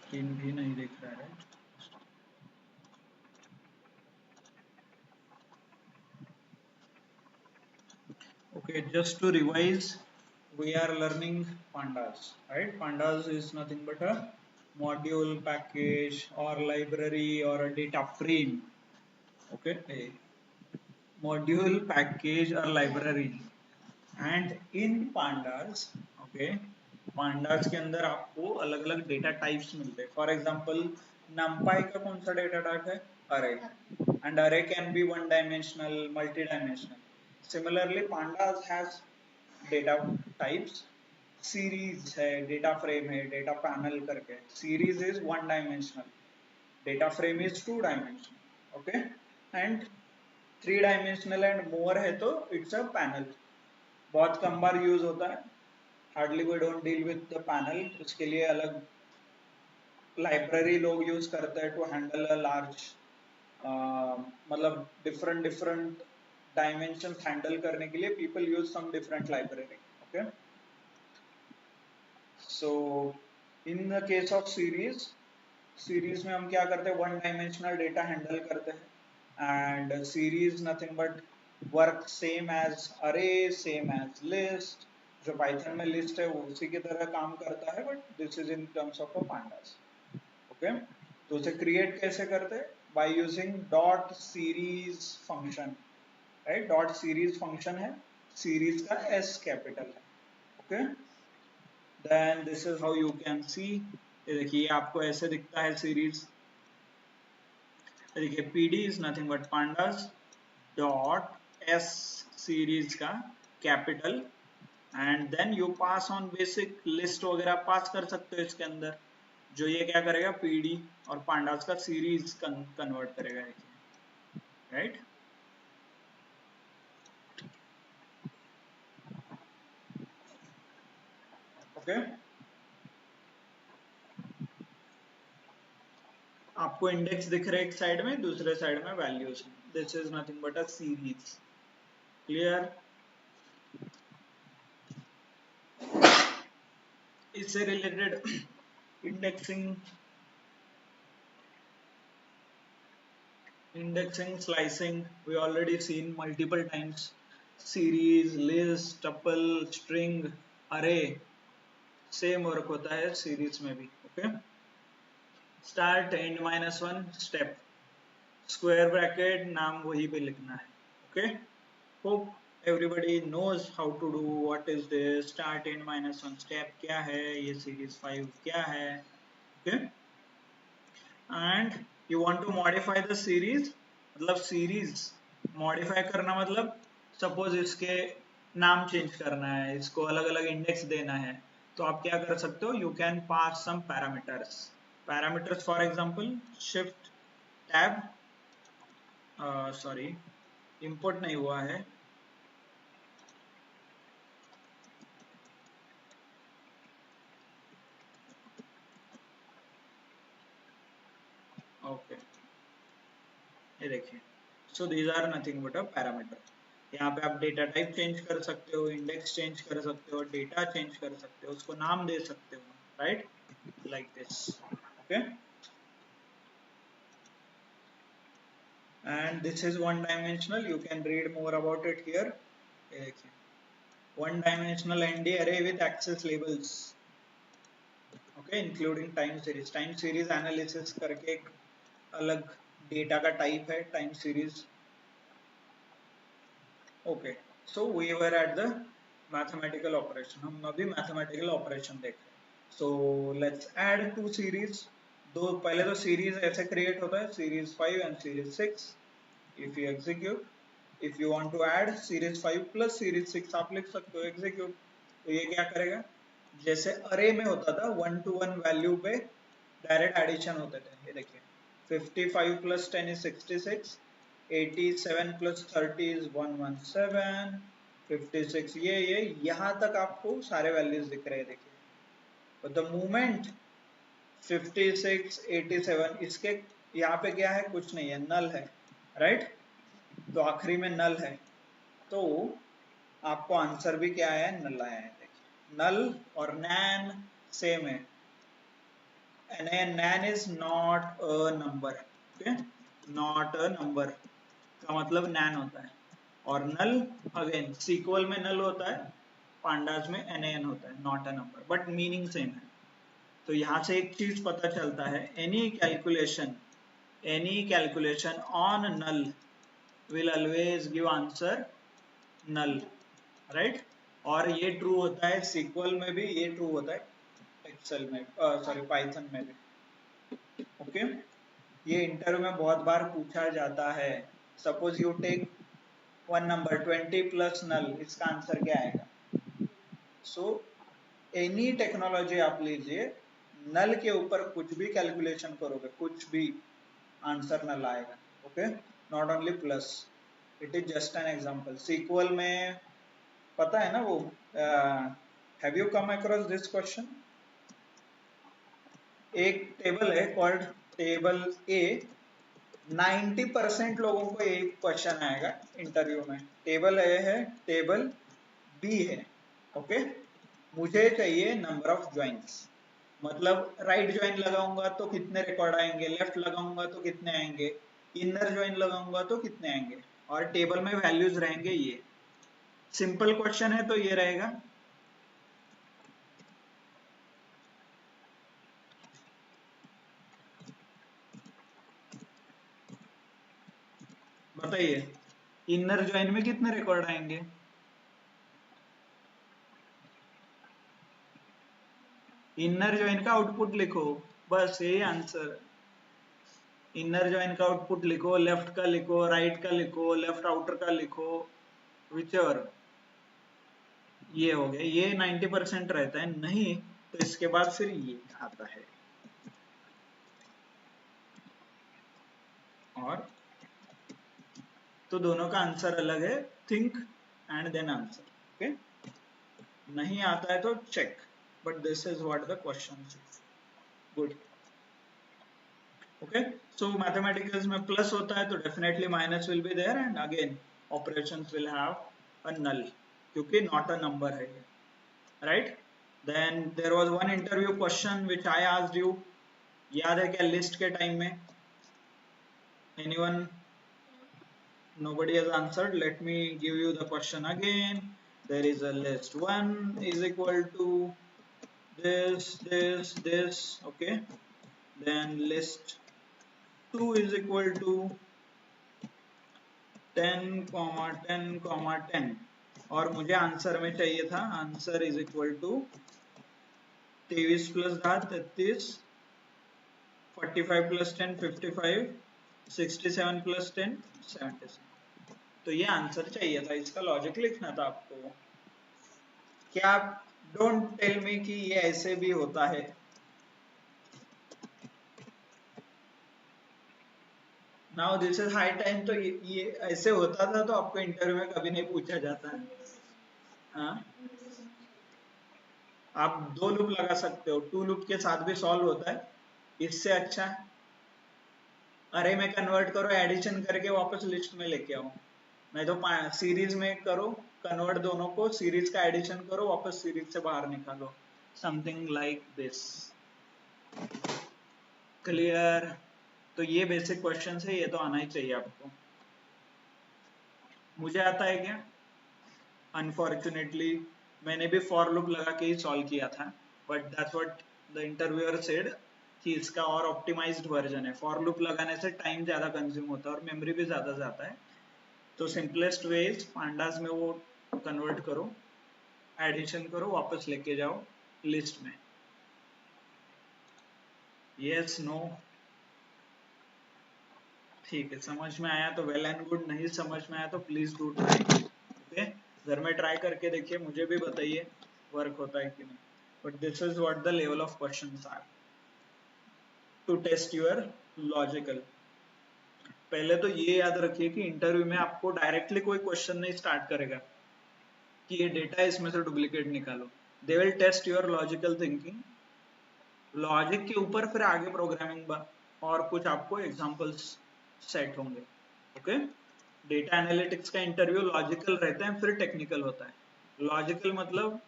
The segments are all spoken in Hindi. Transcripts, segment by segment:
स्क्रीन भी नहीं दिख रहा है। Okay, just to revise, we are learning pandas, right? Pandas is nothing but a module, package, or library, or a data frame. Okay, a module, package, or library. And in pandas, okay, pandas के अंदर आपको अलग अलग डेटा टाइप्स मिलते हैं. फॉर एग्जाम्पल numpy का कौन सा डेटा टाइप है? अरे. And array can be one dimensional, multi-dimensional. Similarly, pandas has data types. Series है, data frame है, data panel करके. Series is one dimensional, data frame is two dimensional. Okay, and three dimensional and more है तो इट्स अ पैनल. बहुत कम बार यूज होता है. Hardly we don't deal with the panel. उसके लिए अलग लाइब्रेरी लोग यूज करते हैं टू हैंडल अ लार्ज, मतलब डिफरेंट डिफरेंट डायमेंशन हैंडल करने के लिए people use some different library. Okay, so in the case of series में हम क्या करते हैं? वन डायमेंशनल डेटा हैंडल करते हैं. And series nothing but work same as अरे, सेम एज लिस्ट. जो पाइथन में लिस्ट है वो उसी की तरह काम करता है, but this is in terms of a pandas. Okay, तो उसे क्रिएट कैसे करते हैं? By using dot series function, right? Dot series function है, सीरीज का एस कैपिटल है. Okay, then this is how you can see. ये देखिए आपको ऐसे दिखता है सीरीज. देखिए pd is nothing but pandas dot S series का capital. And then you pass on basic list वगैरह पास कर सकते हो इसके अंदर, जो ये क्या करेगा? pd और pandas का सीरीज कन्वर्ट करेगा. राइट? ओके, आपको इंडेक्स दिख रहे एक साइड में, दूसरे साइड में values. This is nothing but a series. Clear? इससे related indexing, slicing we already seen multiple times. Series, list, tuple, string, array, same work होता है सीरीज में भी. Okay, start end minus one step, square bracket, नाम वही पे लिखना है. Okay, hope everybody knows how to do. What is this start end minus one step? क्या है ये? सीरीज 5 क्या है? Okay, and you want to modify the series. मतलब सीरीज मॉडिफाई करना मतलब सपोज इसके नाम चेंज करना है, इसको अलग अलग इंडेक्स देना है, तो आप क्या कर सकते हो? You can pass some parameters for example shift tab, sorry import नहीं हुआ है. ओके, ये देखिए. So these are nothing but a parameter. यहाँ पे आप डेटा टाइप चेंज कर सकते हो, इंडेक्स चेंज कर सकते हो, डेटा चेंज कर सकते हो, उसको नाम दे सकते हो. Right, like this. Okay, and this is one dimensional. You can read more about it here. One dimensional ND array with access labels. Okay, including time series analysis करके एक अलग डेटा का टाइप है time series. Okay, so we were at the mathematical operation. हम अभी मैथमेटिकल ऑपरेशन देख रहे हैं. So let's add two series. दो पहले तो सीरीज ऐसे क्रिएट होता है, series 5 and series 6. if you execute, if you want to add series 5 plus series 6 आप लिख सकते हो execute. तो ये क्या करेगा? जैसे अरे में होता था 1 to 1 वैल्यू पे डायरेक्ट एडिशन होते थे. ये देखिए 55 plus 10 is 66, 87 plus 30 is 117, 56 ये यहाँ तक आपको सारे वैल्यूज दिख रहे हैं. देखिए, but the moment 56, 87 इसके यहाँ पे क्या है? कुछ नहीं है, नल है. राइट, तो आखिरी में नल है, तो आपको आंसर भी क्या है? नल आया है. देखिए, नल और नैन सेम है. nan is not a number. Okay, not a number का मतलब nan होता है, और null अगेन सीक्वल में null होता है, पांडास में nan होता है, not a number, but meaning same है. तो यहाँ से एक चीज पता चलता है, any calculation on null will always give answer null, right. और ये ट्रू होता है सीक्वल में भी, ये ट्रू होता है एक्सेल में, सॉरी पाइथन में भी. ओके, ये इंटरव्यू में बहुत बार पूछा जाता है. Suppose you take one number 20 plus null, इसका आंसर क्या आएगा? सो एनी टेक्नोलॉजी आप लीजिए, नल के ऊपर कुछ भी कैलकुलेशन करोगे, कुछ भी आंसर नल आएगा. Okay, not only plus, it is just an example. SQL में पता है ना वो, have you come across this question? एक टेबल है कॉल्ड टेबल ए, 90% लोगों को एक क्वेश्चन आएगा इंटरव्यू में. टेबल ए है, टेबल बी है. ओके, मुझे चाहिए नंबर ऑफ ज्वाइंट्स, मतलब राइट ज्वाइन लगाऊंगा तो कितने रिकॉर्ड आएंगे, लेफ्ट लगाऊंगा तो कितने आएंगे, इनर ज्वाइन लगाऊंगा तो कितने आएंगे, और टेबल में वैल्यूज रहेंगे. ये सिंपल क्वेश्चन है तो ये रहेगा. बताइए इनर ज्वाइन में कितने रिकॉर्ड आएंगे? इनर ज्वाइन का आउटपुट लिखो, बस यही आंसर. इनर ज्वाइन का आउटपुट लिखो, लेफ्ट का लिखो, राइट का लिखो, लेफ्ट आउटर का लिखो, विचेवर. ये हो गया, ये 90% रहता है. नहीं तो इसके बाद फिर ये आता है, और तो दोनों का आंसर अलग है. Think and then answer. Okay, नहीं आता है तो check, but this is what the question is. Good. Okay, so mathematicals में प्लस होता है तो definitely minus will be there, and again operations will have a null, क्योंकि नॉट अ नंबर है, right. Then there was one interview question which I asked you, याद है क्या लिस्ट के टाइम में? Anyone? Nobody has answered. Let me give you the question again. There is a list 1 is equal to this, okay. Then list 2 is equal to 10 10 और मुझे आंसर में चाहिए था, आंसर इज इक्वल टू 23 प्लस 33, 45 प्लस 10 55, 67 प्लस 10 76. तो ये आंसर चाहिए था, इसका लॉजिक लिखना था आपको. क्या डोंट टेल मी कि ये ऐसे भी होता है. Now this is high time. तो ये ऐसे होता था तो आपको इंटरव्यू में कभी नहीं पूछा जाता है. हाँ, आप 2 लूप लगा सकते हो, 2 लूप के साथ भी सॉल्व होता है. इससे अच्छा अरे में कन्वर्ट करो, एडिशन करके वापस लिस्ट में लेके आओ. नहीं तो सीरीज में करो, कन्वर्ट दोनों को, सीरीज का एडिशन करो, वापस सीरीज से बाहर निकालो. Something like this. क्लियर? तो ये बेसिक क्वेश्चन है, ये तो आना ही चाहिए आपको. मुझे आता है क्या? अनफॉर्चुनेटली मैंने भी फॉर लूप लगा के ही सॉल्व किया था, but that's what the interviewer said कि इसका और ऑप्टिमाइज्ड वर्जन है. फॉर लूप लगाने से टाइम ज्यादा कंज्यूम होता है और मेमोरी भी ज्यादा जाता है. तो सिंपलेस्ट वे इज पांडास में वो कन्वर्ट करो, एडिशन करो, वापस लेके जाओ लिस्ट में. Yes, no? ठीक है, समझ में आया तो वेल एंड गुड, नहीं समझ में आया तो प्लीज डू ट्राई. ओके, घर में ट्राई करके देखिए, मुझे भी बताइए वर्क होता है कि नहीं. But this is what the level of questions are to test your logical. पहले तो ये याद रखिए कि इंटरव्यू में आपको डायरेक्टली कोई क्वेश्चन नहीं स्टार्ट करेगा कि ये डेटा है इसमें से डुप्लीकेट निकालो. They will test your logical thinking, logic के ऊपर फिर आगे प्रोग्रामिंग और कुछ आपको एग्जांपल्स सेट होंगे. ओके, डेटा एनालिटिक्स का इंटरव्यू लॉजिकल रहता है, फिर टेक्निकल होता है. लॉजिकल मतलब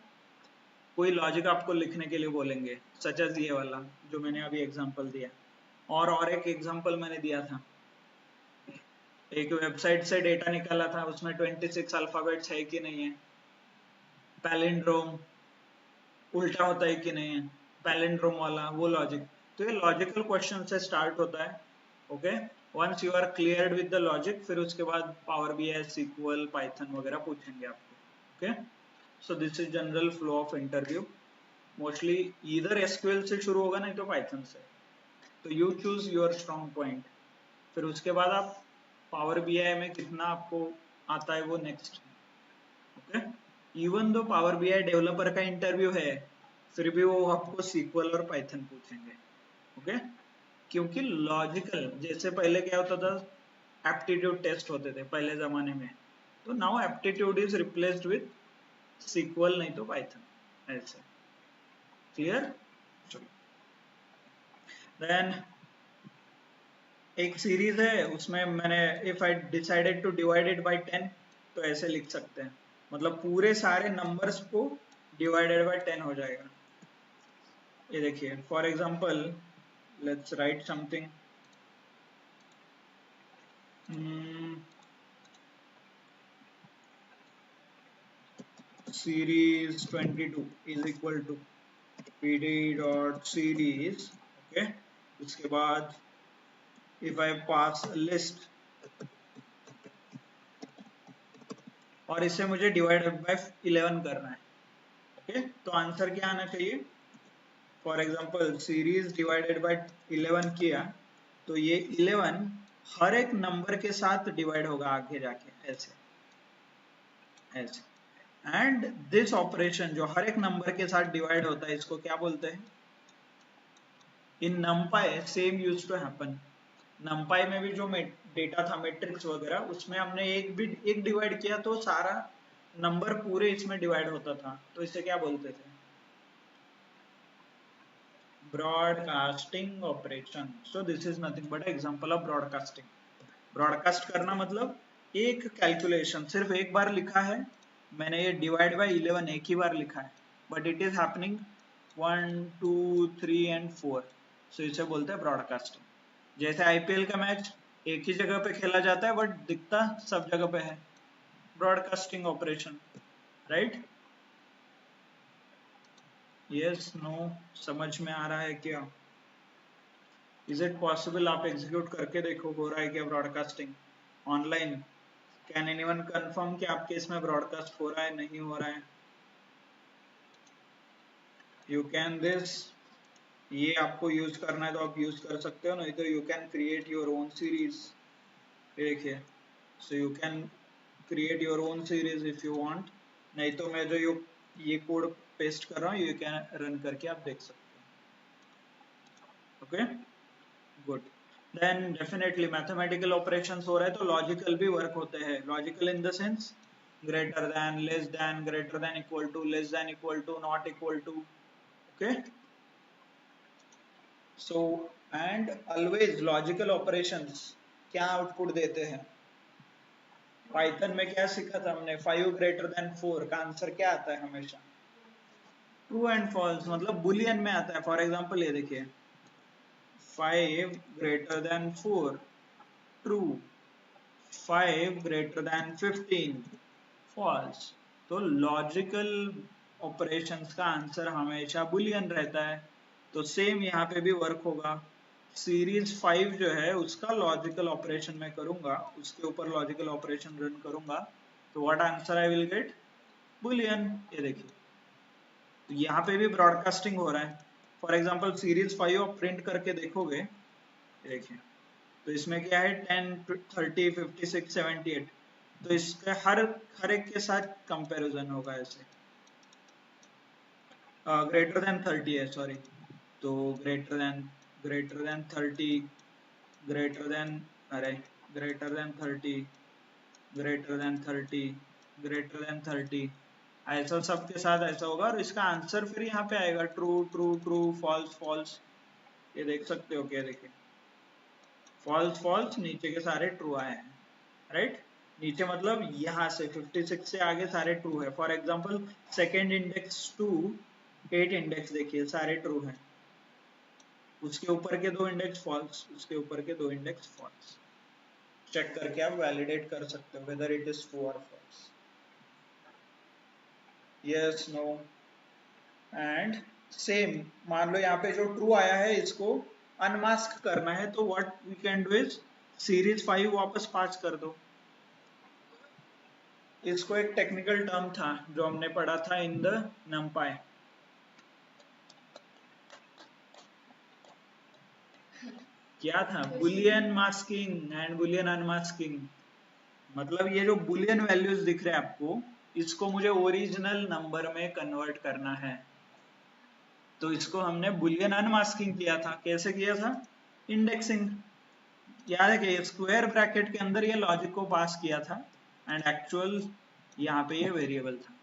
कोई लॉजिक आपको लिखने के लिए बोलेंगे, सच एज ये वाला जो मैंने अभी एग्जांपल दिया, और एक एग्जांपल मैंने दिया था, एक वेबसाइट से डेटा निकाला था, उसमें 26 अल्फाबेट्स है कि नहीं है, पैलिंड्रोम उल्टा होता है कि नहीं है, पैलिंड्रोम वाला वो लॉजिक। तो ये लॉजिकल क्वेश्चन से स्टार्ट होता है। Okay, once you are cleared with the logic, फिर उसके बाद पावर बीआई, सीक्वल, पाइथन वगैरह पूछेंगे आपको। Okay, so this is general flow of interview. Mostly इधर एसक्यूएल से शुरू होगा, नहीं तो पाइथन से। तो you choose your strong point, फिर उसके बाद आप पावर बीआई में कितना आपको आता है वो next. Okay, even though power BI developer का इंटरव्यू है, फिर भी वो आपको सीक्वल और पाइथन पूछेंगे। ओके, क्योंकि लॉजिकल, जैसे पहले क्या होता था, एप्टीट्यूड टेस्ट होते थे पहले जमाने में, तो now aptitude is replaced with SQL, नहीं तो पाइथन, ऐसे। क्लियर? चलो, देन एक सीरीज है, उसमें मैंने if I decided to divide it by 10, तो ऐसे लिख सकते हैं, मतलब पूरे सारे नंबर्स को डिवाइडेड बाय 10 हो जाएगा। ये देखिए, for example let's write something, series 22 is equal to pd dot series। Okay, उसके बाद if I pass a list, और इसे मुझे डिवाइड बाय 11 करना है। ओके, तो आंसर क्या आना चाहिए? For example series divided by 11 किया, तो ये 11 हर एक नंबर के साथ डिवाइड होगा आगे जाके, ऐसे ऐसे। एंड दिस ऑपरेशन जो हर एक नंबर के साथ डिवाइड होता है, इसको क्या बोलते हैं? In numpy same use to happen. numpy में भी जो डेटा था, मैट्रिक्स वगैरह, उसमें हमने एक डिवाइड किया तो सारा नंबर पूरे इसमें डिवाइड होता था, तो इसे क्या बोलते थे? Broadcasting operation. So this is nothing but example of broadcasting. Broadcast करना मतलब एक कैलकुलेशन सिर्फ एक बार लिखा है मैंने, ये डिवाइड बाय 11 एक ही बार लिखा है, but it is happening 1 2 3 and 4, सो इसे बोलते हैं ब्रॉडकास्टिंग। जैसे आईपीएल का मैच एक ही जगह पे खेला जाता है बट दिखता सब जगह पे है, broadcasting operation, right? Yes, no, समझ में आ रहा है क्या? Is it possible? आप एग्जीक्यूट करके देखो, हो रहा है क्या broadcasting online? Can anyone confirm कि आपके इसमें ब्रॉडकास्ट हो रहा है, नहीं हो रहा है? यू कैन दिस, ये आपको यूज करना है तो आप यूज कर सकते हो, नहीं तो you can create your own series. देखिए, so you can create your own series if you want, नहीं तो मैं जो ये कोड पेस्ट कर रहा हूँ, यू कैन रन करके आप देख सकते हो। Okay, good. Then definitely mathematical operations हो रहे हैं तो लॉजिकल भी वर्क होते हैं। Logical in the sense greater than, less than, greater than equal to, less than equal to, not equal to. Okay, so and always logical operations क्या आउटपुट देते हैं? पाइथन में क्या सीखा था हमने? 5 ग्रेटर देन 4 का आंसर क्या आता है हमेशा? ट्रू एंड फॉल्स, मतलब बुलियन में आता है। फॉर एग्जांपल ये देखिए, 5 greater than 4 true, 5 greater than 15 false। तो लॉजिकल ऑपरेशंस का आंसर हमेशा बुलियन रहता है, तो सेम यहाँ पे भी वर्क होगा। सीरीज 5 जो है उसका लॉजिकल ऑपरेशन मैं करूंगा, उसके ऊपर लॉजिकल ऑपरेशन रन करूंगा, तो what answer I will get? Boolean. ये देखिए, तो यहाँ पे भी ब्रॉडकास्टिंग हो रहा है। फॉर एग्जाम्पल सीरीज 5 आप प्रिंट करके देखोगे, देखिए, तो इसमें क्या है 10 30 56 78, तो इसका हर एक के साथ कंपैरिजन होगा ऐसे। ग्रेटर देन 30 है, सॉरी, तो ग्रेटर देन 30, ग्रेटर देन, अरे, greater than 30, greater than 30, greater than 30, ऐसा सबके साथ ऐसा होगा, और इसका आंसर फिर यहाँ पे आएगा true true true, false false. ये देख सकते हो क्या? देखिए, फॉल्स फॉल्स, नीचे के सारे ट्रू आए हैं, राइट? नीचे मतलब यहाँ से 56 से आगे सारे ट्रू है। For example second index 2 8 index देखिए सारे ट्रू हैं, उसके ऊपर के 2 इंडेक्स फॉल्स, उसके ऊपर के 2 इंडेक्स फॉल्स। चेक करके आप वैलिडेट कर सकते हो वेदर इट इज ट्रू और false, yes no. And same मान लो यहाँ पे जो ट्रू आया है इसको अनमास्क करना है, तो what we can do is series 5 वापस पास कर दो। इसको एक टेक्निकल टर्म था जो हमने पढ़ा था इन द नमपाई, क्या था, Boolean masking and Boolean unmasking. मतलब ये जो बुलियन वैल्यूज दिख रहे हैं आपको, इसको मुझे ओरिजिनल नंबर में कन्वर्ट करना है, तो इसको हमने बुलियन अनमास्किंग किया था। कैसे किया था? इंडेक्सिंग। याद है कि स्क्वायर ब्रैकेट के अंदर ये लॉजिक को पास किया था एंड एक्चुअल यहाँ पे ये वेरिएबल था।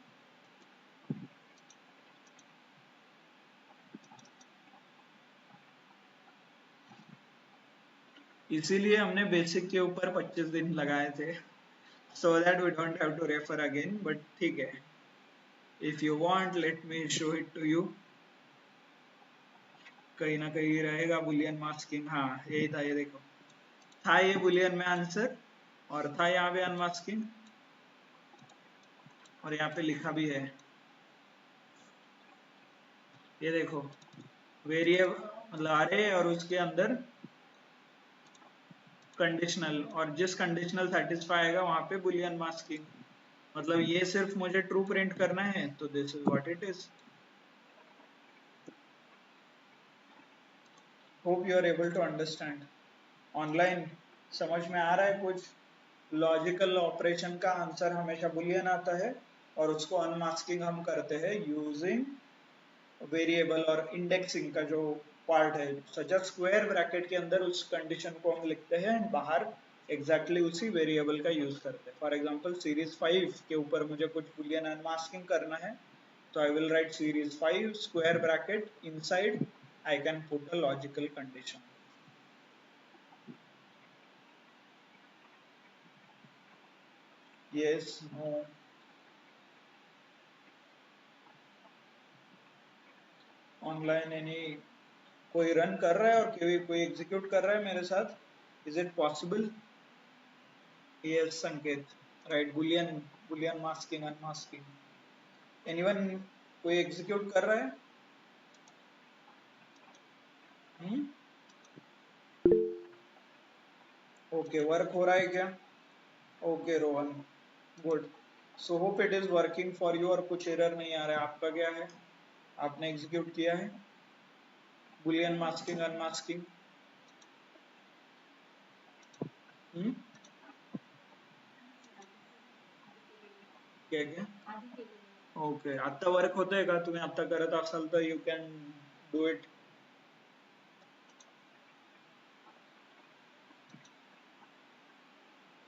इसीलिए हमने बेसिक के ऊपर 25 दिन लगाए थे, so that we don't have to refer again, but ठीक है, if you want let me show it to you। कहीं ना कहीं रहेगा बुलियन मास्किंग, हाँ यही था, ये देखो था ये बुलियन में आंसर और था यहाँ पे अनमास्किंग, और यहाँ पे लिखा भी है, ये देखो वेरिएबल ला रहे और उसके अंदर कंडीशनल, और जिस कंडीशनल सेटिस्फाई आएगा वहां पे बुलियन मास्किंग। मतलब ये सिर्फ मुझे ट्रू प्रिंट करना है, तो this is what it is. Hope you are able to understand. Online समझ में आ रहा है कुछ? लॉजिकल ऑपरेशन का आंसर हमेशा बुलियन आता है और उसको अनमास्किंग हम करते हैं यूजिंग वेरिएबल और इंडेक्सिंग का जो पार्ट है, सच स्क्वायर ब्रैकेट के अंदर उस कंडीशन को हम लिखते हैं एंड बाहर एग्जैक्टली उसी वेरिएबल का यूज करते हैं। फॉर एग्जांपल सीरीज 5 के ऊपर मुझे कुछ बुलियन अनमास्किंग करना है, तो I will write series 5 square bracket, inside I can put a logical condition. Yes no, online any कोई रन कर रहा है और कोई एग्जीक्यूट कर रहा है मेरे साथ? Is it possible? यस संकेत, right, Boolean Boolean masking unmasking. Anyone कोई एग्जीक्यूट कर रहा है? ओके, वर्क हो रहा है क्या? Okay Rohan, good. So hope it is working for you और कुछ एरर नहीं आ रहा है। आपका क्या है? आपने एग्जीक्यूट किया है बुलियन मास्किंग अनमास्किंग? क्या क्या? ओके, आता वर्क होतंय का? तुम्ही आता करत असाल तर you can do it.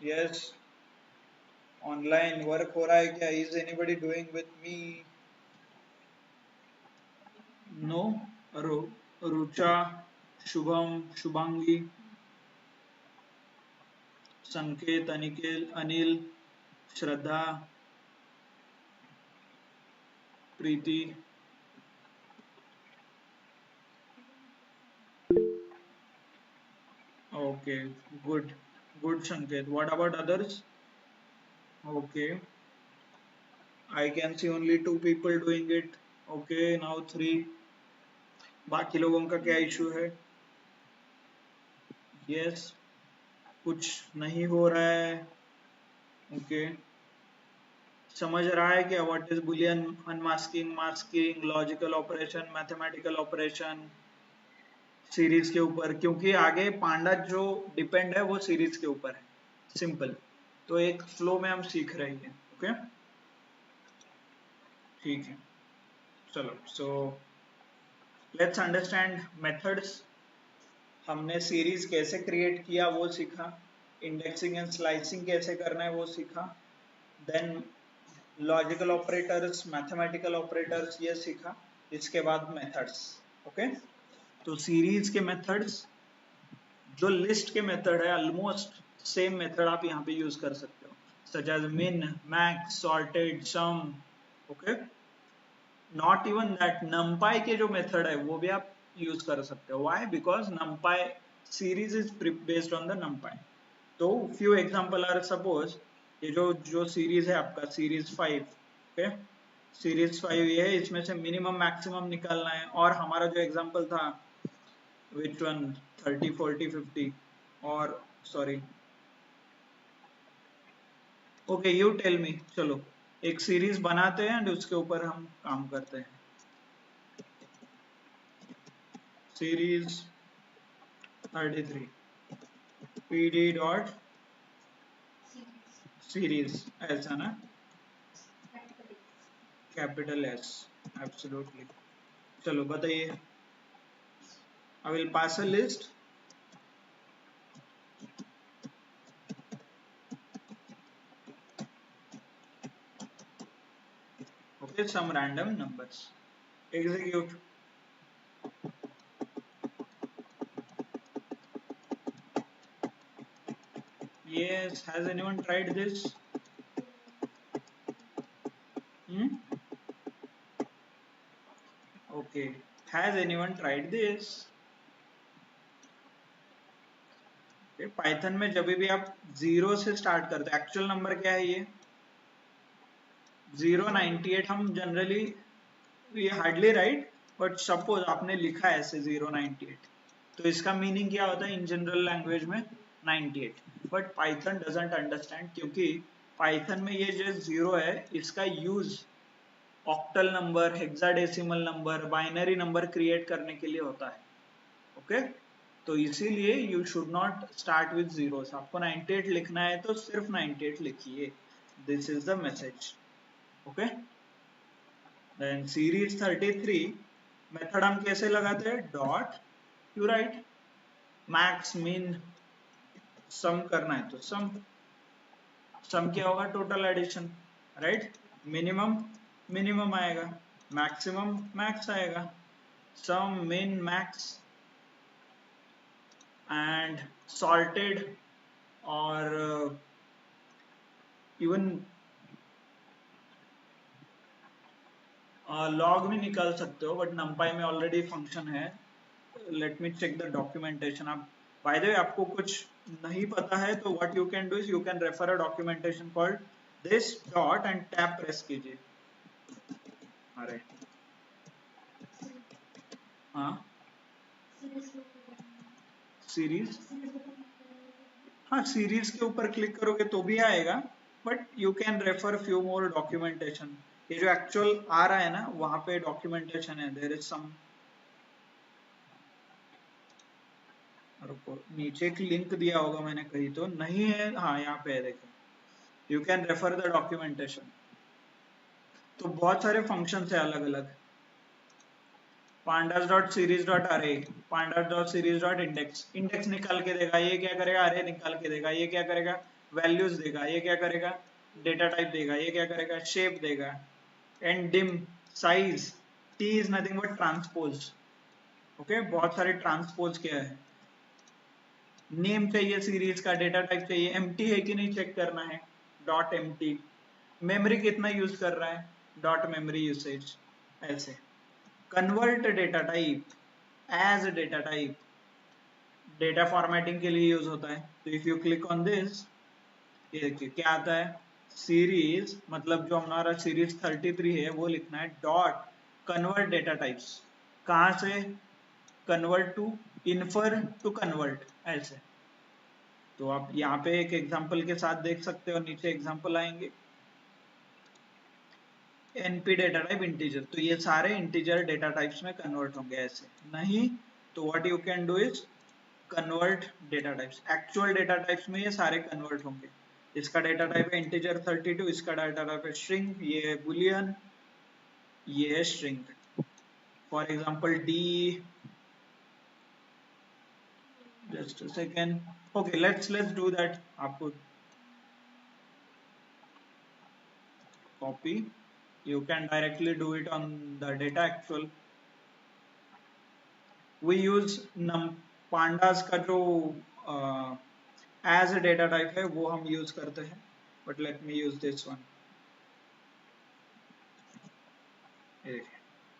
Yes, online work हो रहा है क्या? Is anybody doing with me? No? Rucha, Shubham, Shubhangi, Sanket, Anil, Shraddha, Preeti. Okay, good, good Sanket. What about others? Okay, I can see only 2 people doing it। Okay, now 3। बाकी लोगों का क्या इशू है? यस, कुछ नहीं हो रहा है। ओके, समझ रहा है क्या what is Boolean unmasking, masking, logical operation, mathematical operation series के ऊपर? क्योंकि आगे पांडा जो डिपेंड है वो सीरीज के ऊपर है, सिंपल। तो एक फ्लो में हम सीख रहे हैं। ओके, ठीक है, चलो। So let's understand methods. हमने सीरीज कैसे क्रिएट किया वो सीखा, इंडेक्सिंग एंड स्लाइसिंग कैसे करना है वो सीखा, then logical operators, mathematical operators ये सीखा, इसके बाद मेथड्स। ओके, तो सीरीज के मेथड्स, जो लिस्ट के मेथड है ऑलमोस्ट सेम मेथड आप यहाँ पे यूज कर सकते हो, such as min, max, sorted, sum. Okay, not even that, numpy के जो मेथड है वो भी आप यूज कर सकते हो. Why? Because numpy series is based on the numpy. तो फ्यू एग्जांपल आर, सपोज ये जो जो सीरीज है आपका सीरीज 5, ओके, सीरीज 5 ये है, इसमें से मिनिमम मैक्सिमम निकालना है. और हमारा जो एग्जांपल था, विच वन, 30 40 50, और sorry, okay you tell me. चलो एक सीरीज बनाते हैं एंड उसके ऊपर हम काम करते हैं. सीरीज 33 pd डॉट सीरीज, ऐसा ना, कैपिटल एस, एब्सोल्युटली. चलो बताइए. I will pass a list. Okay, some random numbers. Execute. Yes, has anyone tried this? Hmm? Okay. Has anyone tried this? Python में जब भी आप जीरो से स्टार्ट करते हैं, एक्चुअल नंबर क्या है ये 098. हम जनरली ये हार्डली राइट, बट सपोज आपने लिखा है ऐसे 098, तो इसका मीनिंग क्या होता है इन जनरल लैंग्वेज में 98. बट पाइथन डजंट अंडरस्टैंड, क्योंकि पाइथन में ये जो जीरो है इसका use octal number, hexadecimal number, binary number create करने के लिए होता है. ओके, तो इसीलिए you should not start with zeros. आपको 98 लिखना है तो सिर्फ 98 लिखिए. This is the message. Okay, then series 33 method हम कैसे लगाते हैं, dot U right max min, सम करना है तो सम. सम क्या होगा, total addition, right. Minimum minimum आएगा, मैक्सिमम मैक्स आएगा. Sum min max and sorted, और इवन लॉग भी निकाल सकते हो, बट numpy में ऑलरेडी फंक्शन है. Let me check the documentation. आप बाय द वे आपको कुछ नहीं पता है तो what you can do is you can refer a documentation called this dot and tab press कीजिए. अरे हाँ, सीरीज, हाँ सीरीज के ऊपर क्लिक करोगे तो भी आएगा, but you can refer few more documentation. ये जो एक्चुअल आ रहा है ना वहां पे डॉक्यूमेंटेशन है, देयर इज सम. रुको, नीचे एक लिंक दिया होगा मैंने कहीं, तो नहीं है, हाँ यहाँ पे है देखो, you can refer the documentation. तो बहुत सारे फंक्शन है अलग अलग. pandas डॉट सीरीज डॉट अरे, pandas dot series dot index, index निकाल के देगा, ये क्या करेगा, अरे निकाल के देगा, ये क्या करेगा, वैल्यूज देगा, ये क्या करेगा, डेटा टाइप देगा, ये क्या करेगा, शेप देगा. And dim, size, T is nothing but transpose. Okay, बहुत सारे ट्रांसपोज क्या है. नेम चाहिए सीरीज का, डेटा टाइप चाहिए, एम्प्टी है कि नहीं चेक करना है, डॉट एम्प्टी. मेमोरी कितना यूज कर रहा है, डॉट मेमोरी यूसेज. ऐसे convert data type as data type, data formatting के लिए यूज होता है. तो if you click on this, ये देखिए क्या आता है, सीरीज मतलब जो हमारा सीरीज 33 है वो लिखना है डॉट कन्वर्ट डेटा टाइप्स. कहां से, convert to, infer to convert, ऐसे. तो आप यहाँ पे एक एग्जांपल के साथ देख सकते हो, नीचे एग्जांपल आएंगे. एनपी डेटा टाइप इंटीजर, तो ये सारे इंटीजर डेटा टाइप्स में कन्वर्ट होंगे. ऐसे नहीं तो what you can do is convert data types. Actual data types में ये सारे कन्वर्ट होंगे. इसका डेटा टाइप है इंटीजर 32, इसका डेटा टाइप है स्ट्रिंग, ये है बुलियन, ये है string. For example D, just a second. Okay, let's do that. आपको copy, you can directly do it on the data actual. We use num pandas का जो as a data type है वो हम use करते हैं, but let me use this one.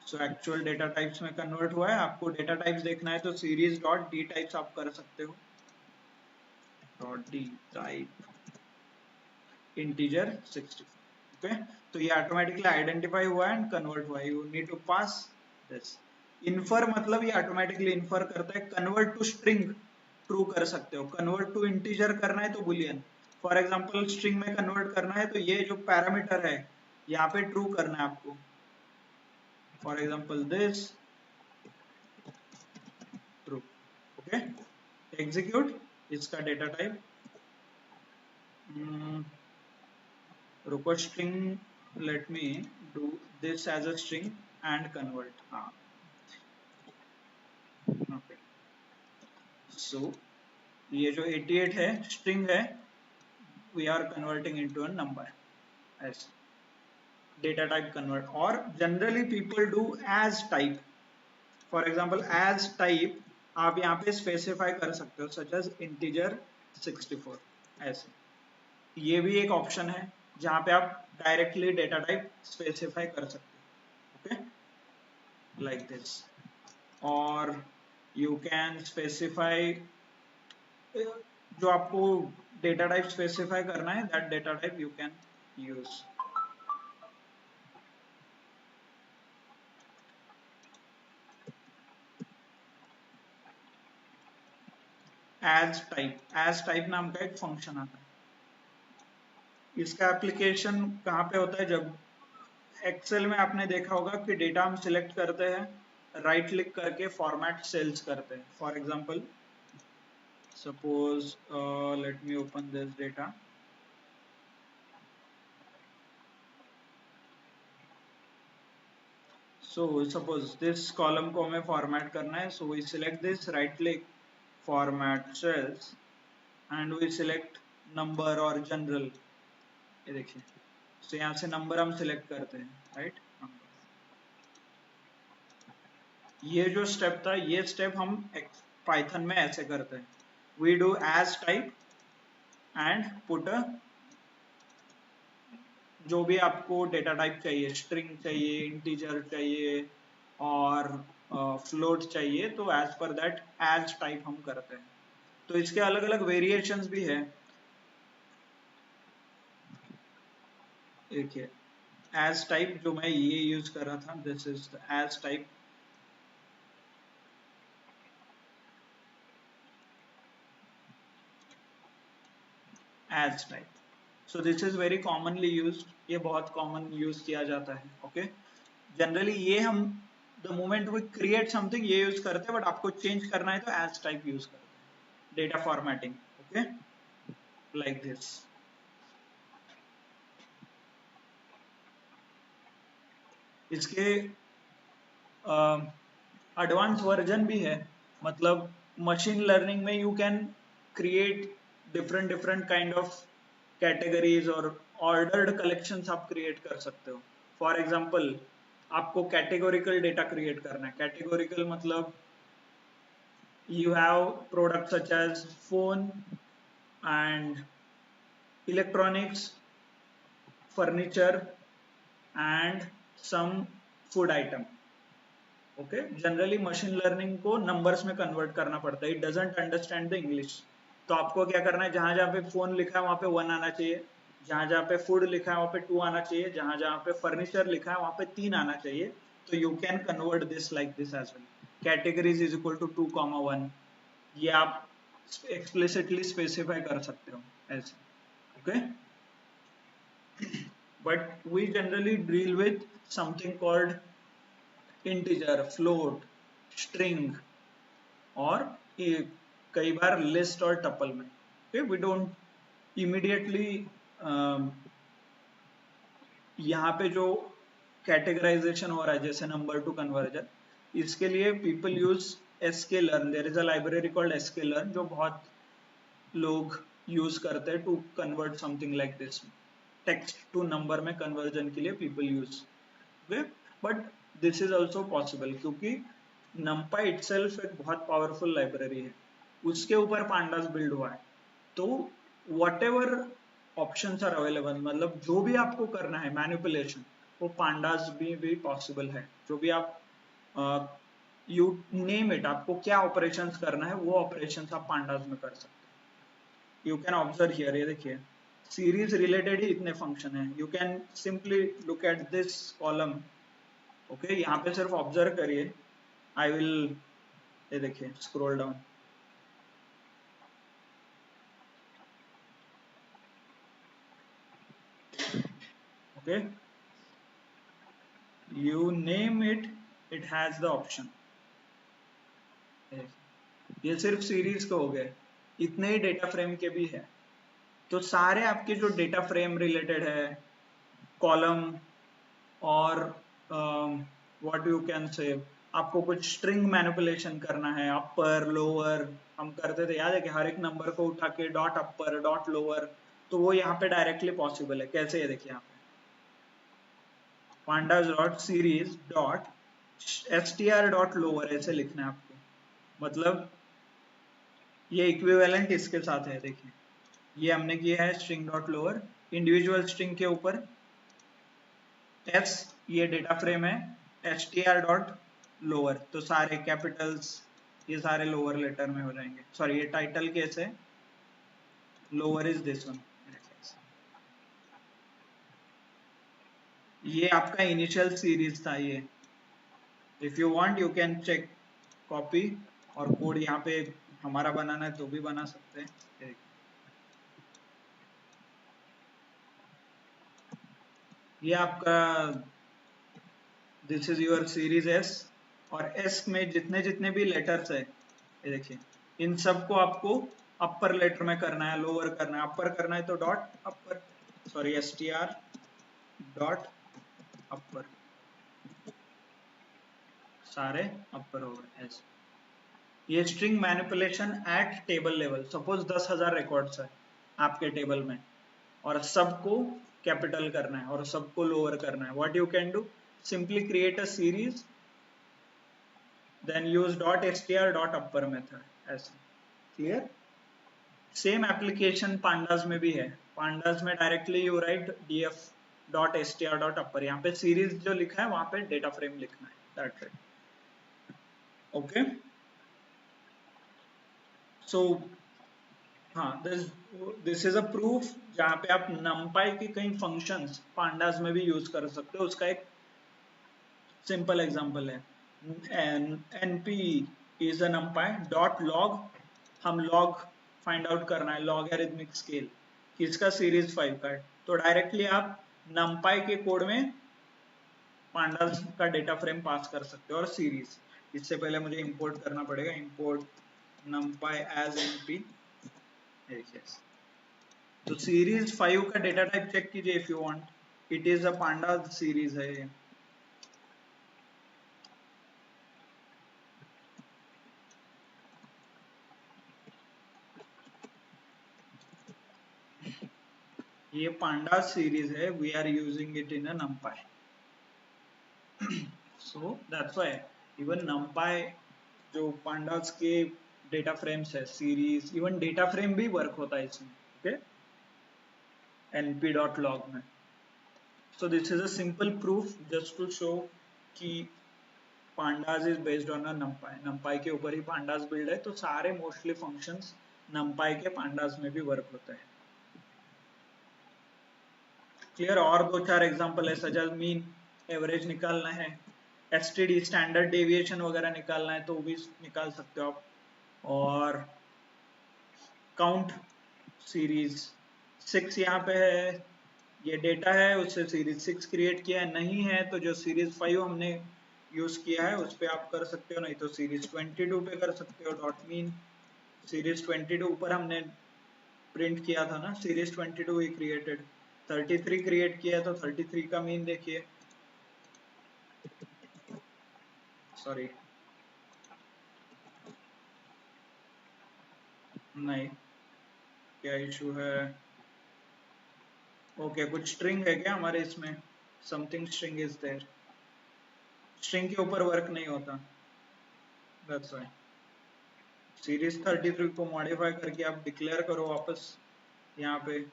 So actual data types में कन्वर्ट हुआ है। आपको डेटा टाइप्स देखना है तो सीरीज डॉट डी टाइप्स आप कर सकते हो, dot D type integer 60। Okay, तो ये ऑटोमेटिकली आइडेंटिफाई हुआ है एंड कन्वर्ट हुआ है। You need to pass this. Infer मतलब ये ऑटोमेटिकली इन्फर करता है। कन्वर्ट टू स्ट्रिंग ट्रू कर सकते हो, कन्वर्ट टू इंटीजर करना है तो बुलियन। फॉर एग्जांपल स्ट्रिंग में कन्वर्ट करना है तो ये जो पैरामीटर है यहाँ पे ट्रू करना है आपको। For example this true. Okay, execute इसका डेटा टाइप रुको, string let me do this as a string and convert. हाँ, ओके, सो ये जो 88 है स्ट्रिंग है, we are converting into a number as data type convert. और generally people do as type. For example as type आप यहाँ पे स्पेसिफाई कर सकते हो, सच एज इंटीजर 64 ऐसे। ये भी एक ऑप्शन है जहाँ पे आप डायरेक्टली डेटा टाइप स्पेसिफाई कर सकते हो। Okay, like this. और यू कैन स्पेसिफाई जो आपको डेटा टाइप स्पेसिफाई करना है, that data type you can use. As type नाम का एक फंक्शन आता है। इसका एप्लीकेशन कहाँ पे होता है? जब एक्सेल में आपने देखा होगा कि डेटा हम सिलेक्ट करते हैं, राइट क्लिक करके फॉर्मेट सेल्स करते हैं। For example suppose let me open this data. So suppose this column को हमें फॉर्मेट करना है, so we select this, right click, format cells and we select number और जनरल। ये देखिए, तो यहाँ से नंबर हम सिलेक्ट करते हैं, राइट। ये जो स्टेप था, ये स्टेप हम पाइथन में ऐसे करते हैं। We do as type and put जो भी आपको डेटा टाइप चाहिए, स्ट्रिंग चाहिए, इंटीजर चाहिए और फ्लोट चाहिए, तो as per that as type हम करते हैं। तो इसके अलग अलग वेरिएशंस भी है। देखिए एज टाइप जो मैं ये यूज कर रहा था, this is as type. As type, so this is very commonly used. ये बहुत कॉमन यूज किया जाता है। ओके, जनरली ये हम the moment we create something ये यूज करते हैं, बट आपको चेंज करना है तो एज टाइप यूज करते हैं। Data formatting, okay, like this. इसके एडवांस वर्जन भी है, मतलब मशीन लर्निंग में you can create different different kind of categories और ऑर्डर्ड कलेक्शंस आप क्रिएट कर सकते हो। फॉर एग्जांपल आपको कैटेगोरिकल डेटा क्रिएट करना है। कैटेगोरिकल मतलब you have products such as phone and electronics, furniture and some food item। Okay, generally machine learning को नंबर्स में कन्वर्ट करना पड़ता है, it doesn't understand the English. तो आपको क्या करना है, जहां जहां पे फोन लिखा है वहां पे 1 आना चाहिए, जहां जहां पे फूड लिखा है वहां पे 2 आना चाहिए, जहां जहां पे फर्नीचर लिखा है वहां पे 3 आना चाहिए। तो you can convert this like this as well. Categories is equal to 2, 1, ये आप एक्सप्लिसिटली स्पेसिफाई कर सकते हो ऐसे। Okay, but we generally deal with something called integer, float, string और कई बार लिस्ट और टपल में। ओके, वी डोंट इमीडिएटली यहाँ पे जो कैटेगराइजेशन हो रहा है जैसे नंबर टू कन्वर्जन, इसके लिए people use sklearn। There is a library called sklearn जो बहुत लोग यूज करते हैं to convert something like this. Text to number में कन्वर्जन के लिए people use. Okay, but this is also possible क्योंकि numpy itself एक बहुत पावरफुल लाइब्रेरी है, उसके ऊपर पांडास बिल्ड हुआ है। तो whatever options are available, मतलब जो भी आपको करना है मैनिपुलेशन, वो पांडास भी पॉसिबल है। जो भी आप यू नेम इट, आपको क्या ऑपरेशंस करना है वो ऑपरेशंस आप पांडास में कर सकते हैं। यू कैन ऑब्जर्व हियर, ये देखिए सीरीज रिलेटेड ही इतने फंक्शन है। You can simply look at this column. Okay, यहाँ पे सिर्फ ऑब्जर्व करिए। आई विल, ये देखिए scroll down. Okay, you name it, it has the option। ये सिर्फ सीरीज के हो गए, इतने ही डेटा फ्रेम के भी है। तो सारे आपके जो डेटा फ्रेम रिलेटेड है, कॉलम और व्हाट यू कैन से, आपको कुछ स्ट्रिंग मैनिपुलेशन करना है, अपर लोअर हम करते थे, याद है कि हर एक नंबर को उठा के डॉट अपर डॉट लोअर, तो वो यहाँ पे डायरेक्टली पॉसिबल है। कैसे, ये देखिए यहाँ पे pandas dot series dot str dot lower ऐसे लिखना है आपको। मतलब ये इक्विवेलेंट इसके साथ है। देखिए ये हमने किया है string dot lower, individual string के ऊपर एस, ये डेटा फ्रेम है, str डॉट लोअर, तो सारे कैपिटल्स ये सारे लोअर लेटर में हो जाएंगे। सॉरी, ये टाइटल केस है, लोअर इज दिस वन। ये आपका इनिशियल सीरीज था ये। If you want you can check copy और कोड यहाँ पे हमारा बनाना है तो भी बना सकते हैं। ये आपका this is your series S, और एस में जितने जितने भी लेटर्स है, ये देखिए इन सबको आपको अपर लेटर में करना है, लोअर करना है। अपर करना है तो dot upper, sorry str dot upper, सारे अपर हो गए ऐसे। ये string manipulation at table level. Suppose 10,000 records है आपके टेबल में और सबको कैपिटल करना है और सबको लोअर करना है। What you can do, simply create a series then use dot str dot upper method ऐसे। क्लियर? सेम एप्लीकेशन पांडास में भी है। पांडास में directly you write df dot str dot upper, यहाँ पे सीरीज जो लिखा है वहां पे डेटा फ्रेम लिखना है, दैट्स इट। ओके, सो हाँ, दिस इज अ प्रूफ जहाँ पे आप numpy के कई फंक्शंस पांडास में भी यूज कर सकते हो। उसका एक सिंपल एग्जांपल है np is a numpy dot log। हम log फाइंड आउट करना है, लॉगरिथमिक स्केल किसका, सीरीज 5 का है, तो डायरेक्टली आप numpy के कोड में पांडास का डेटा फ्रेम पास कर सकते हो और सीरीज। इससे पहले मुझे इंपोर्ट करना पड़ेगा, इंपोर्ट numpy एज np। तो सीरीज 5 का डेटा टाइप चेक कीजिए if you want, it is a pandas series है ये। ये पांडास सीरीज है, we are using it in a numpy। So that's why even numpy जो पांडास के डेटा फ्रेम्स है, सीरीज, इवन डेटा फ्रेम भी वर्क होता है इसमें। ओके, np.log में। So this is a simple proof just to show कि pandas is based on a numpy। numpy के ऊपर ही pandas build है, तो सारे मोस्टली फंक्शंस numpy के pandas में भी वर्क होता है। क्लियर? और दो चार एग्जांपल है, सच एज मीन, एवरेज निकालना है, एसटीडी स्टैंडर्ड डेविएशन वगैरह निकालना है तो भी निकाल सकते हो आप। और काउंट सीरीज 6 यहाँ पे है, ये डेटा है, उससे सीरीज 6 क्रिएट किया है। नहीं है तो जो सीरीज 5 हमने यूज किया है उस पर आप कर सकते हो, नहीं तो सीरीज 22 पे कर सकते हो। डॉट मीन सीरीज 22 ऊपर हमने प्रिंट किया था ना, सीरीज 22 ही क्रिएटेड। 33 क्रिएट किया है तो 33 का मीन देखिए, सॉरी नहीं, क्या इशू है? ओके, कुछ स्ट्रिंग है क्या हमारे इसमें, something string is there, string के ऊपर वर्क नहीं होता, दैट्स व्हाई। सीरीज 33 को मॉडिफाई करके आप डिक्लेयर करो वापस यहाँ पे।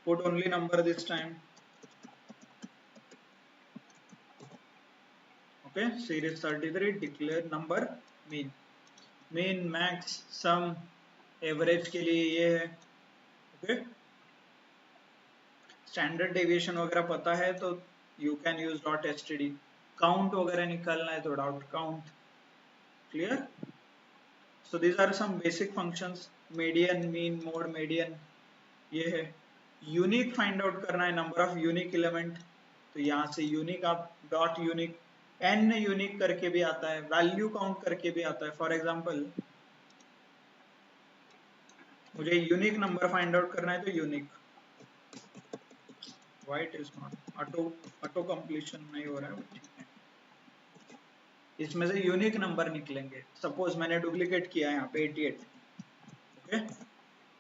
put only number this time. Okay, series 33, declare number mean. Mean max sum average के लिए ये है. ओके, स्टैंडर्ड डेविएशन वगैरह पता है तो you can use dot STD. Count वगैरह निकालना है तो dot count. Clear? So these are some basic functions. Median, mean, mode, median ये है. यूनिक फाइंड आउट करना है, नंबर ऑफ यूनिक एलिमेंट, तो यहाँ से यूनिक आप डॉट यूनिक. एन यूनिक करके भी आता है, वैल्यू काउंट करके भी आता है. फॉर एग्जांपल मुझे यूनिक नंबर फाइंड आउट करना है तो unique. White is not auto completion नहीं हो रहा है, ठीक है. इसमें से यूनिक नंबर निकलेंगे. सपोज मैंने डुप्लीकेट किया है यहाँ पे 88. ओके,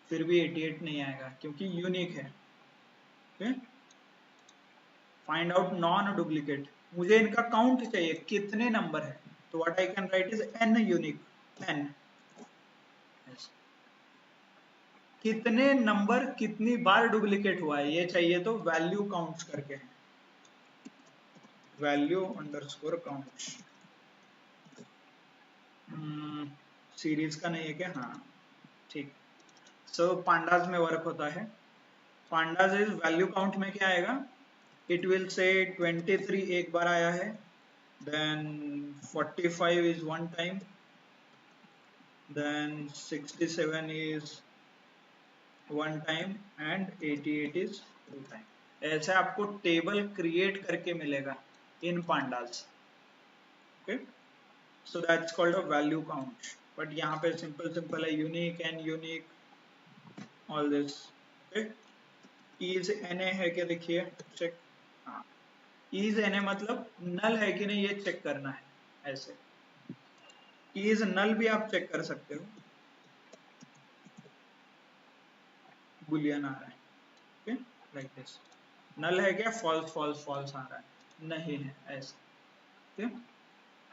फिर भी 88 नहीं आएगा क्योंकि यूनिक है. Okay, find out non duplicate. मुझे इनका काउंट चाहिए, कितने नंबर है, तो what I can write is N unique. N, कितने नंबर कितनी बार डुप्लीकेट हुआ है ये चाहिए तो वैल्यू काउंट्स करके है. Value underscore counts. सीरीज का नहीं है क्या? हाँ, ठीक. सो पांडाज में वर्क होता है. पांडाज इज वैल्यू काउंट में क्या आएगा? इट विल से 23 एक बार आया है, then 45 is one time, then 67 is one time and 88 is two time. ऐसे आपको टेबल क्रिएट करके मिलेगा in pandas. Okay, so that's called a value count. But यहाँ पे सिंपल है, unique and unique all this. Okay, is N है क्या, देखिए चेक. हाँ, इज एन मतलब नल है कि नहीं ये चेक करना है. ऐसे इज नल भी आप चेक कर सकते हो. बुलियन आ रहा है. Okay, like this. नल है क्या? फॉल्स फॉल्स फॉल्स आ रहा है, नहीं है ऐसे. ओके,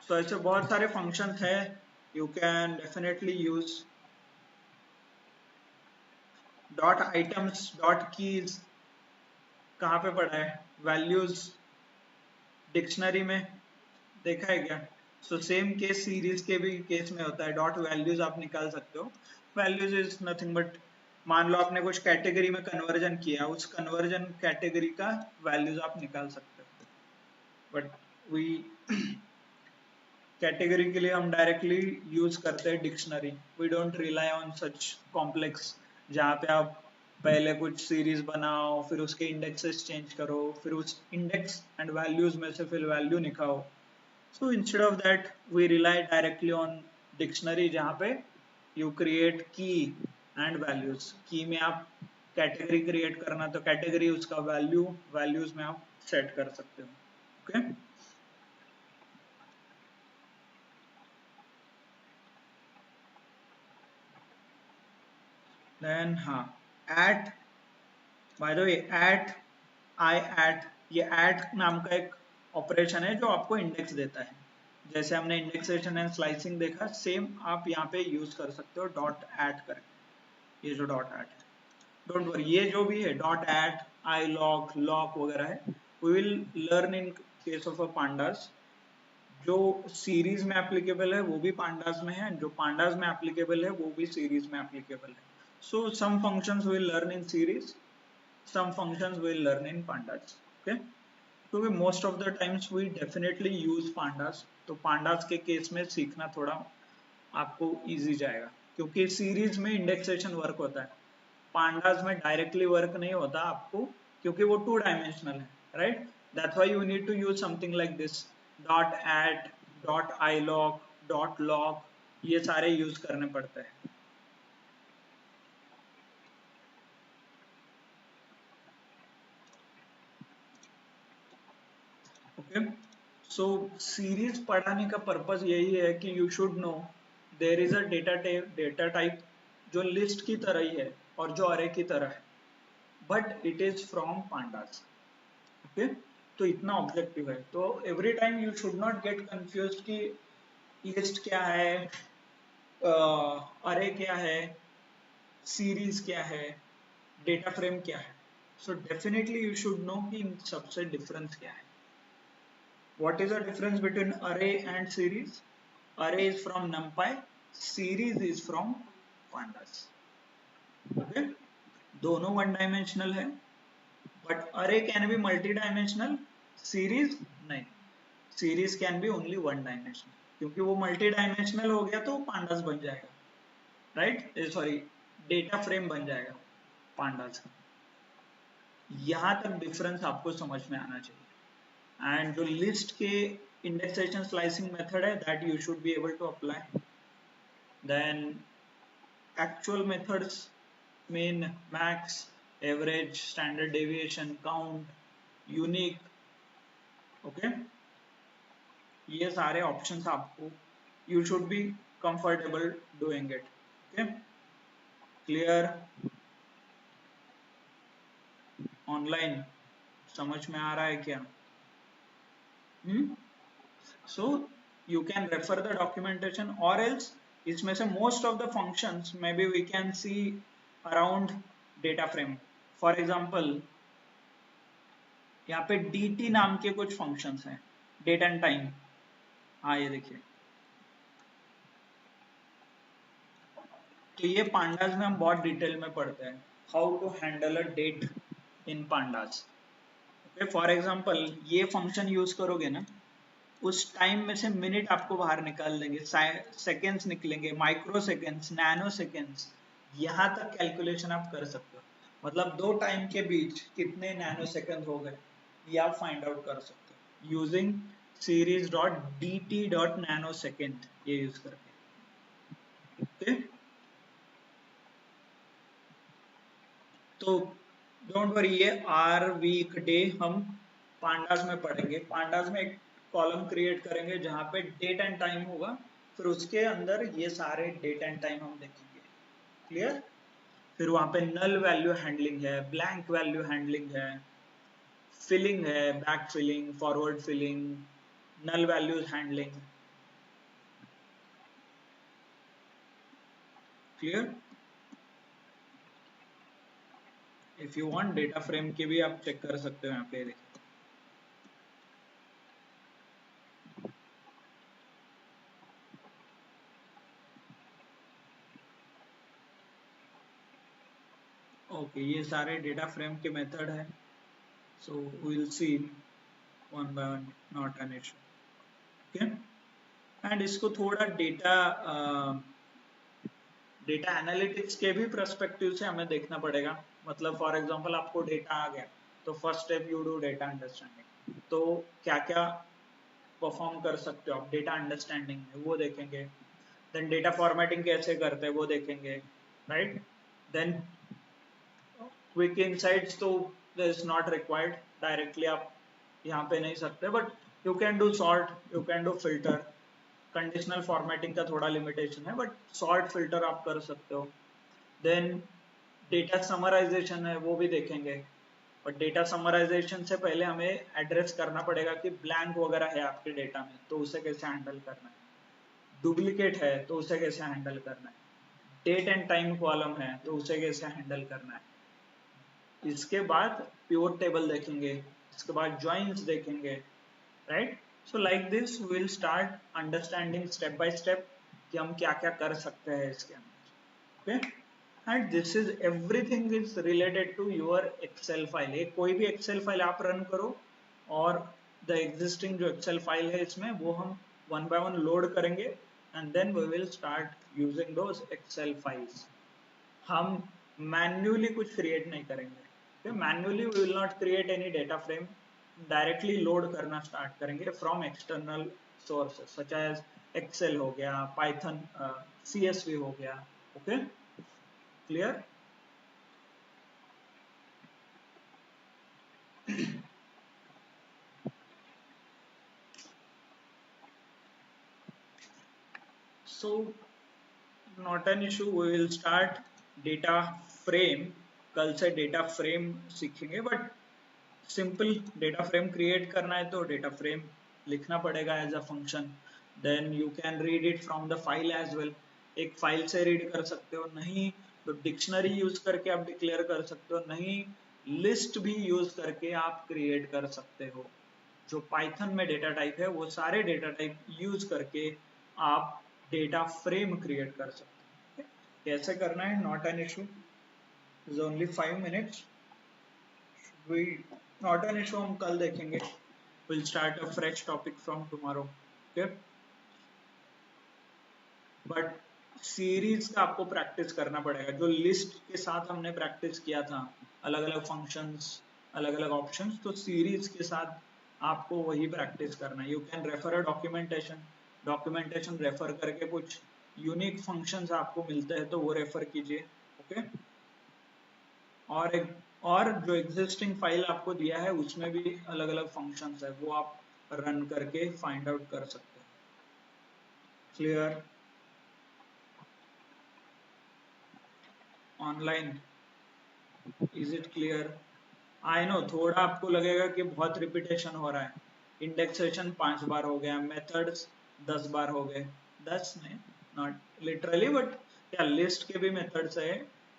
सो ऐसे बहुत सारे फंक्शंस है. You can definitely use dot items, dot keys. कहाँ पे पढ़ा है? वैल्यूज डिक्शनरी में देखा है क्या? सो सेम केस सीरीज के भी केस में होता है. डॉट वैल्यूज आप निकाल सकते हो. वैल्यूज इज नथिंग बट, मान लो आपने कुछ कैटेगरी में कन्वर्जन किया, उस कन्वर्जन कैटेगरी का वैल्यूज आप निकाल सकते हो. बट वी कैटेगरी के लिए हम डायरेक्टली यूज करते हैं dictionary. We don't rely on such complex जहाँ पे आप पहले कुछ सीरीज बनाओ, फिर उसके इंडेक्सेस चेंज करो, फिर उस इंडेक्स एंड वैल्यूज में से फिर वैल्यू निकालो. So instead of that, we rely directly on dictionary जहाँ पे you create key and values. Key में आप category create करना तो category उसका value, values में आप set कर सकते हो. Okay? Then हाँ, at, by the way, at, ये at नाम का एक ऑपरेशन है जो आपको इंडेक्स देता है. जैसे हमने इंडेक्सेशन एंड स्लाइसिंग देखा, सेम आप यहाँ पे यूज कर सकते हो डॉट ऐड करके. ये जो डॉट ऐड है, डोंट वरी, ये जो भी है dot add, I lock, lock वगैरह है, we will learn in case of a pandas. जो सीरीज में एप्लीकेबल है वो भी पांडास में है, जो पांडास में एप्लीकेबल है वो भी सीरीज में एप्लीकेबल है. So some functions will learn in series, some functions we'll learn in pandas. Okay, क्योंकि most of the times we definitely use pandas, तो pandas के केस में सीखना थोड़ा आपको easy जाएगा क्योंकि सीरीज में इंडेक्सेशन वर्क होता है. pandas में डायरेक्टली वर्क नहीं होता आपको क्योंकि वो 2 डायमेंशनल है, right. that's why you need to use something like this, dot add, dot ilock, dot lock, ये सारे यूज करने पड़ते हैं. ओके, सो सीरीज पढ़ाने का पर्पस यही है कि you should know there is a data type जो लिस्ट की तरह ही है और जो अरे की तरह है, but it is from pandas. Okay, तो इतना ऑब्जेक्टिव है. तो every time you should not get confuse कि लिस्ट क्या है, अरे क्या है, सीरीज क्या है, डेटा फ्रेम क्या है. So definitely you should know कि इन सबसे difference क्या है. What is the difference between array and series? Array is from NumPy, series is from pandas. Okay, दोनों one dimensional है, but array can be multi-dimensional, series नहीं. Series can be only one dimensional. क्योंकि वो multi-dimensional हो गया तो pandas बन जाएगा, right? Sorry, data frame बन जाएगा pandas का. यहाँ तक डिफरेंस आपको समझ में आना चाहिए. एंड जो लिस्ट के इंडेक्सेशन स्लाइसिंग मेथड है that you should be able to apply. Then actual methods, mean, max, average, standard deviation, count, unique, okay, ये सारे ऑप्शंस आपको you should be comfortable doing it. Okay, clear? Online समझ में आ रहा है क्या? So you can refer the documentation, or else इसमें से most of the functions maybe we can see around data frame. For example, यहाँ पे dt नाम के कुछ functions हैं, date and time. हाँ, ये देखिए, तो ये pandas में हम बहुत डिटेल में पढ़ते हैं how to handle a date in pandas. Okay, for example, ये function यूज करोगे ना, उस टाइम में से मिनट आपको बाहर निकाल देंगे, सेकेंड्स निकलेंगे, माइक्रो सेकेंड्स, नैनो सेकेंड्स, यहाँ तक कैलकुलेशन आप कर सकते हो. मतलब दो टाइम के बीच कितने नैनो सेकेंड हो गए ये आप फाइंड आउट कर सकते हो using series dot D T dot nano second ये यूज करके. ओके, तो डोंट वरी, ये आर, वीक, डे हम पांडास में पढ़ेंगे. पांडास में एक कॉलम क्रिएट करेंगे जहां पे डेट एंड टाइम होगा, फिर उसके अंदर ये सारे डेट एंड टाइम हम देखेंगे. क्लियर? फिर वहां पे नल वैल्यू हैंडलिंग है, ब्लैंक वैल्यू हैंडलिंग है, फिलिंग है, back filling, forward filling, null values handling. Clear? If you want data frame के भी आप चेक कर सकते हो यहाँ पे. देखिए, ओके, ये सारे डेटा फ्रेम के मेथड है. So we will see one by one, not an issue. Okay, and इसको थोड़ा डेटा एनालिटिक्स के भी पर्सपेक्टिव से हमें देखना पड़ेगा. मतलब फॉर एग्जांपल आपको डेटा आ गया तो first step you do data understanding. तो क्या क्या परफॉर्म कर सकते हो आप डेटा अंडरस्टैंडिंग में, वो देखेंगे. देन डेटा फॉर्मेटिंग कैसे करते हैं वो देखेंगे, राइट? देन क्विक इनसाइट्स तो इज नॉट रिक्वायर्ड, डायरेक्टली आप यहाँ पे नहीं सकते, but you can do sort, you can do filter. Conditional formatting का थोड़ा लिमिटेशन है, बट सॉर्ट फिल्टर आप कर सकते हो. देन डेटा समराइजेशन है, वो भी देखेंगे. बट डेटा समराइजेशन से पहले हमें एड्रेस करना पड़ेगा कि ब्लैंक वगैरह है आपके डेटा में, तो उसे कैसे हैंडल करना है. डुप्लीकेट है तो उसे कैसे हैंडल करना है. डेट एंड टाइम कॉलम है तो उसे कैसे हैंडल करना है. इसके बाद पिवट टेबल देखेंगे, इसके बाद जॉइंस देखेंगे, right? So like this we will start understanding step by step कि हम क्या क्या कर सकते हैं इसके अंदर. Okay, and this is everything is related to your Excel file. कोई भी एक्सेल फाइल आप रन करो और द एग्जिस्टिंग जो एक्सेल फाइल है इसमें वो हम वन बाय वन लोड करेंगे and then we will start using those Excel files. हम मैन्युअली कुछ क्रिएट नहीं करेंगे. Manually we will not create any data frame, directly load करना स्टार्ट करेंगे from external sources such as Excel हो गया, पाइथन, सीएसवी हो गया. Okay, clear? so not an issue, we will start data frame. कल से डेटा फ्रेम सीखेंगे, but simple data frame create करना है तो डेटा फ्रेम लिखना पड़ेगा as a function. Then you can read it from the file as well. एक फाइल से रीड कर सकते हो, नहीं तो डिक्शनरी यूज करके आप डिक्लेयर कर सकते हो, नहीं लिस्ट भी यूज करके आप क्रिएट कर सकते हो। जो पाइथन में डेटा टाइप है वो सारे डेटा टाइप यूज करके आप डेटा फ्रेम क्रिएट कर सकते हो। कैसे करना है, not an issue, is only 5 minutes. We not an issue, हम कल देखेंगे। Will start a fresh topic from tomorrow. Okay, but series का आपको प्रैक्टिस करना पड़ेगा। जो लिस्ट के साथ हमने प्रैक्टिस किया था, अलग अलग फंक्शंस, अलग अलग ऑप्शंस, तो सीरीज के साथ आपको वही प्रैक्टिस करना है। You can refer a documentation, documentation refer करके कुछ यूनिक फंक्शंस आपको मिलते हैं तो वो रेफर कीजिए। ओके, और एक और जो एग्जिस्टिंग फाइल आपको दिया है उसमें भी अलग अलग फंक्शंस है, वो आप रन करके फाइंड आउट कर सकते हैं। Clear? Online, is it clear? I know थोड़ा आपको लगेगा कि बहुत रिपीटेशन हो रहा है। इंडेक्सेशन 5 बार हो गया, मेथड्स 10 बार हो गए। 10 नहीं, नॉट लिटरली, बट क्या लिस्ट के भी मेथड्स है,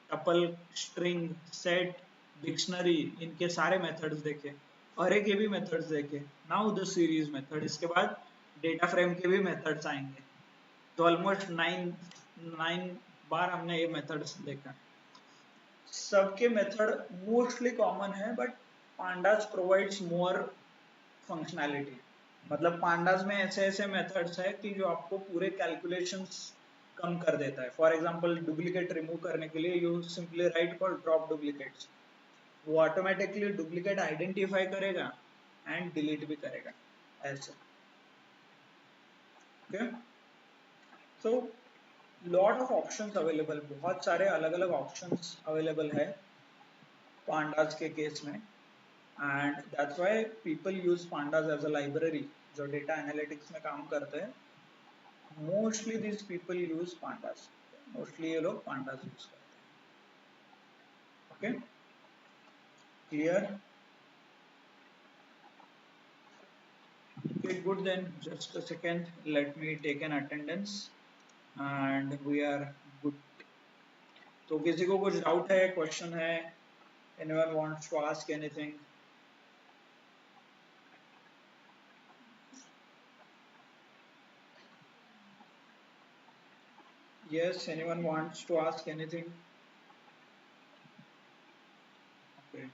टपल, स्ट्रिंग, सेट, डिक्शनरी, इनके सारे मेथड्स देखे, अरे के भी मेथड्स देखे। नाउ द सीरीज मेथड, इसके बाद डेटा फ्रेम के भी मेथड्स आएंगे। तो ऑलमोस्ट 9 बार हमने ये मेथड्स देखा। सबके मेथड मोस्टली कॉमन है, but pandas provides more functionality. मतलब पांडास में ऐसे ऐसे मेथड्स है कि जो आपको पूरे कैलकुलेशंस कम कर देता है। फॉर एग्जांपल डुप्लीकेट रिमूव करने के लिए you simply write for drop duplicates, वो ऑटोमेटिकली डुप्लीकेट आइडेंटिफाई करेगा एंड डिलीट भी करेगा ऐसे। Okay, so lot of options available, बहुत सारे अलग अलग ऑप्शंस अवेलेबल है पांडास के केस में, and that's why people use pandas as a library. जो डेटा एनालिटिक्स में काम करते हैं mostly this people use pandas, mostly ये लोग पांडास यूज करते हैं। Okay, clear? Okay, good then. Just a second. Let me take an attendance, and we are good. तो किसी को कुछ डाउट है, क्वेश्चन है? Anyone wants to ask anything? Yes, anyone wants to ask anything? Okay.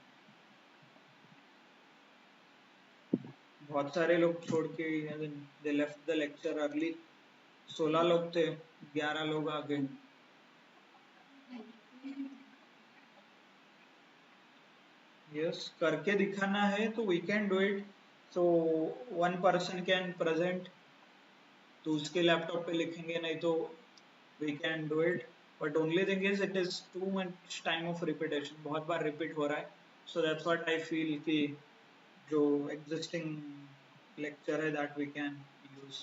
बहुत सारे लोग छोड़ के they left the lecture early. 16 लोग थे, 11 लोग आ गए। यस, करके दिखाना है तो we can do it. So one person can present, तो उसके लैपटॉप पे लिखेंगे, नहीं तो we can do it. But only thing is it is too much time of repetition, बहुत बार रिपीट हो रहा है। So that's what I feel कि जो एग्जिस्टिंग लेक्चर है दैट वी कैन यूज।